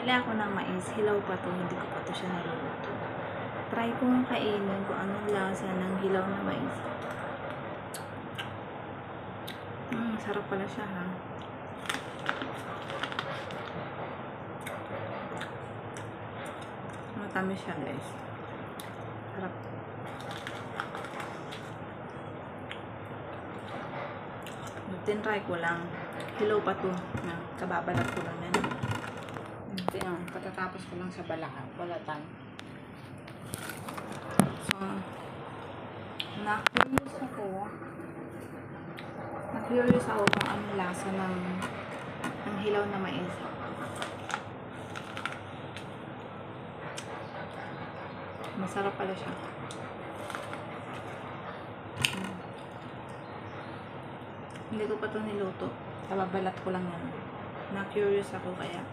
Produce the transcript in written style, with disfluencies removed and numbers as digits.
Bumili ako ng mais. Hilaw pa to. Hindi ko pa to siya niluluto. Try kong kainin kung anong lasa ng hilaw na mais. Sarap pala siya, ha. Matamis siya, guys. Sarap. Try ko lang. Hilaw pa to. Kababalat ko lang yan. Tingnan, katatapos ko lang sa balatan. So, na-curious ako kung anong lasa ng hilaw na mais. Masarap pala siya. Hindi ko pa ito niluto. Kababalat ko lang yan. Na-curious ako kaya.